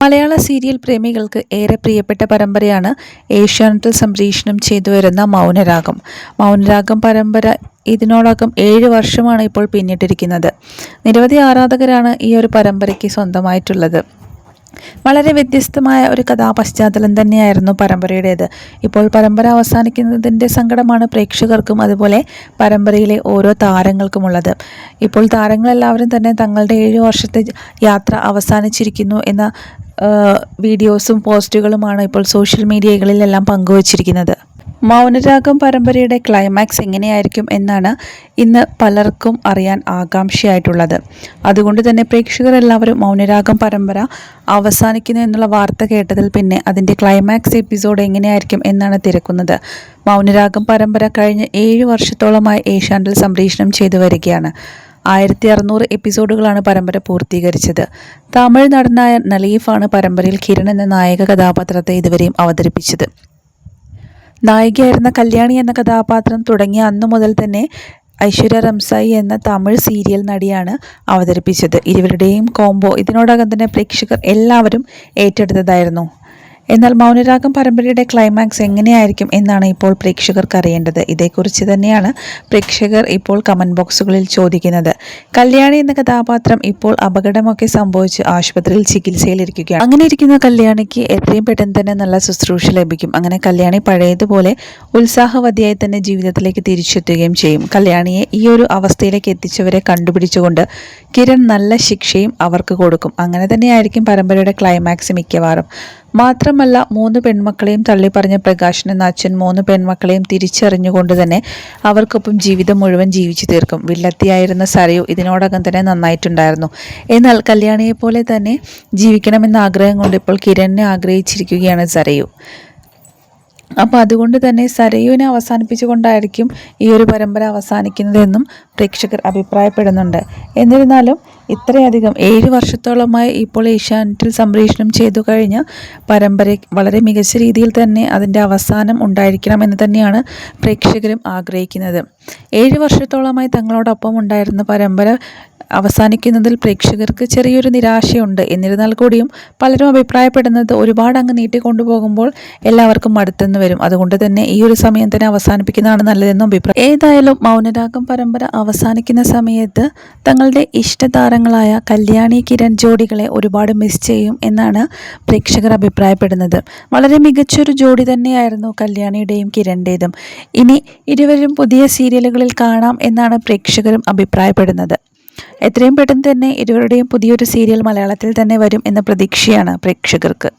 മലയാള serial പ്രേമികൾക്ക് ഏറെ പ്രിയപ്പെട്ട പരമ്പരയാണ് ഏഷ്യാനെറ്റിൽ സംപ്രേഷണം ചെയ്തുവരുന്ന മൗനരാഗം. മൗനരാഗം പരമ്പര ഇതിനോടകം 7 വർഷമാണ് ഇപ്പോൾ പിന്നിട്ടിരിക്കുന്നത്. നിരവധി ആരാധകരാണ് ഈ ഒരു പരമ്പരയ്ക്ക് സ്വന്തമായിട്ടുള്ളത്. വളരെ വ്യത്യസ്തമായ ഒരു കഥാപശ്ചാത്തലം തന്നെയായിരുന്നു പരമ്പരയുടേത്. ഇപ്പോൾ പരമ്പര അവസാനിക്കുന്നതിൻ്റെ സങ്കടമാണ് പ്രേക്ഷകർക്കും അതുപോലെ പരമ്പരയിലെ ഓരോ താരങ്ങൾക്കുമുള്ളത്. ഇപ്പോൾ താരങ്ങളെല്ലാവരും തന്നെ തങ്ങളുടെ 7 വർഷത്തെ യാത്ര അവസാനിച്ചിരിക്കുന്നു എന്ന വീഡിയോസും പോസ്റ്റുകളുമാണ് ഇപ്പോൾ സോഷ്യൽ മീഡിയകളിലെല്ലാം പങ്കുവച്ചിരിക്കുന്നത്. മൗനരാഗം പരമ്പരയുടെ ക്ലൈമാക്സ് എങ്ങനെയായിരിക്കും എന്നാണ് ഇന്ന് പലർക്കും അറിയാൻ ആകാംക്ഷയായിട്ടുള്ളത്. അതുകൊണ്ട് തന്നെ പ്രേക്ഷകരെല്ലാവരും മൗനരാഗം പരമ്പര അവസാനിക്കുന്നു എന്നുള്ള വാർത്ത കേട്ടതിൽ പിന്നെ അതിൻ്റെ ക്ലൈമാക്സ് എപ്പിസോഡ് എങ്ങനെയായിരിക്കും എന്നാണ് തിരക്കുന്നത്. മൗനരാഗം പരമ്പര കഴിഞ്ഞ 7 വർഷത്തോളമായി ഏഷ്യാനെറ്റിൽ സംപ്രേഷണം ചെയ്തു വരികയാണ്. 1600 എപ്പിസോഡുകളാണ് പരമ്പര പൂർത്തീകരിച്ചത്. തമിഴ് നടനായ നലീഫാണ് പരമ്പരയിൽ കിരൺ എന്ന നായക കഥാപാത്രത്തെ ഇതുവരെയും അവതരിപ്പിച്ചത്. നായികയായിരുന്ന കല്യാണി എന്ന കഥാപാത്രം തുടങ്ങിയ അന്നു മുതൽ തന്നെ ഐശ്വര്യ റംസായി എന്ന തമിഴ് സീരിയൽ നടിയാണ് അവതരിപ്പിച്ചത്. ഇരുവരുടെയും കോംബോ ഇതിനോടകം തന്നെ പ്രേക്ഷകർ എല്ലാവരും ഏറ്റെടുത്തതായിരുന്നു. എന്നാൽ മൗനരാഗം പരമ്പരയുടെ ക്ലൈമാക്സ് എങ്ങനെയായിരിക്കും എന്നാണ് ഇപ്പോൾ പ്രേക്ഷകർക്ക് അറിയേണ്ടത്. ഇതേക്കുറിച്ച് തന്നെയാണ് പ്രേക്ഷകർ ഇപ്പോൾ കമൻറ്റ് ബോക്സുകളിൽ ചോദിക്കുന്നത്. കല്യാണി എന്ന കഥാപാത്രം ഇപ്പോൾ അപകടമൊക്കെ സംഭവിച്ച് ആശുപത്രിയിൽ ചികിത്സയിലിരിക്കുകയാണ്. അങ്ങനെ ഇരിക്കുന്ന കല്യാണിക്ക് എത്രയും പെട്ടെന്ന് തന്നെ നല്ല ശുശ്രൂഷ ലഭിക്കും. അങ്ങനെ കല്യാണി പഴയതുപോലെ ഉത്സാഹവതിയായി തന്നെ ജീവിതത്തിലേക്ക് തിരിച്ചെത്തുകയും ചെയ്യും. കല്യാണിയെ ഈ ഒരു അവസ്ഥയിലേക്ക് എത്തിച്ചവരെ കണ്ടുപിടിച്ചുകൊണ്ട് കിരൺ നല്ല ശിക്ഷയും അവർക്ക് കൊടുക്കും. അങ്ങനെ തന്നെയായിരിക്കും പരമ്പരയുടെ ക്ലൈമാക്സ് മിക്കവാറും. മാത്രമല്ല 3 പെൺമക്കളെയും തള്ളിപ്പറഞ്ഞ പ്രകാശൻ എന്ന അച്ഛൻ 3 പെൺമക്കളെയും തിരിച്ചറിഞ്ഞുകൊണ്ട് തന്നെ അവർക്കൊപ്പം ജീവിതം മുഴുവൻ ജീവിച്ചു തീർക്കും. വില്ലത്തിയായിരുന്ന സരയു ഇതിനോടകം തന്നെ നന്നായിട്ടുണ്ടായിരുന്നു. എന്നാൽ കല്യാണിയെപ്പോലെ തന്നെ ജീവിക്കണമെന്ന ആഗ്രഹം കൊണ്ട് ഇപ്പോൾ കിരണിനെ ആഗ്രഹിച്ചിരിക്കുകയാണ് സരയു. അപ്പോൾ അതുകൊണ്ട് തന്നെ സരയുവിനെ അവസാനിപ്പിച്ചുകൊണ്ടായിരിക്കും ഈ ഒരു പരമ്പര അവസാനിക്കുന്നതെന്നും പ്രേക്ഷകർ അഭിപ്രായപ്പെടുന്നുണ്ട്. എന്നിരുന്നാലും ഇത്രയധികം 7 വർഷത്തോളമായി ഇപ്പോൾ ഏഷ്യാനെറ്റിൽ സംപ്രേഷണം ചെയ്തു കഴിഞ്ഞ പരമ്പര വളരെ മികച്ച രീതിയിൽ തന്നെ അതിൻ്റെ അവസാനം ഉണ്ടായിരിക്കണമെന്ന് തന്നെയാണ് പ്രേക്ഷകരും ആഗ്രഹിക്കുന്നത്. 7 വർഷത്തോളമായി തങ്ങളോടൊപ്പം ഉണ്ടായിരുന്ന പരമ്പര അവസാനിക്കുന്നതിൽ പ്രേക്ഷകർക്ക് ചെറിയൊരു നിരാശയുണ്ട്. എന്നിരുന്നാൽ കൂടിയും പലരും അഭിപ്രായപ്പെടുന്നത് ഒരുപാട് അങ്ങ് നീട്ടിക്കൊണ്ടുപോകുമ്പോൾ എല്ലാവർക്കും മടുത്തെന്ന് വരും. അതുകൊണ്ട് തന്നെ ഈ ഒരു സമയം തന്നെ അവസാനിപ്പിക്കുന്നതാണ് നല്ലതെന്നും അഭിപ്രായം. ഏതായാലും മൗനരാഗം പരമ്പര അവസാനിക്കുന്ന സമയത്ത് തങ്ങളുടെ ഇഷ്ടതാരങ്ങളായ കല്യാണി കിരൺ ജോഡികളെ ഒരുപാട് മിസ് ചെയ്യും എന്നാണ് പ്രേക്ഷകർ അഭിപ്രായപ്പെടുന്നത്. വളരെ മികച്ചൊരു ജോഡി തന്നെയായിരുന്നു കല്യാണിയുടെയും കിരണിൻ്റെതും. ഇനി ഇരുവരും പുതിയ സീരിയലുകളിൽ കാണാം എന്നാണ് പ്രേക്ഷകരും അഭിപ്രായപ്പെടുന്നത്. എത്രയും പെട്ടെന്ന് തന്നെ ഇരുവരുടെയും പുതിയൊരു സീരിയൽ മലയാളത്തിൽ തന്നെ വരും എന്ന പ്രതീക്ഷയാണ് പ്രേക്ഷകർക്ക്.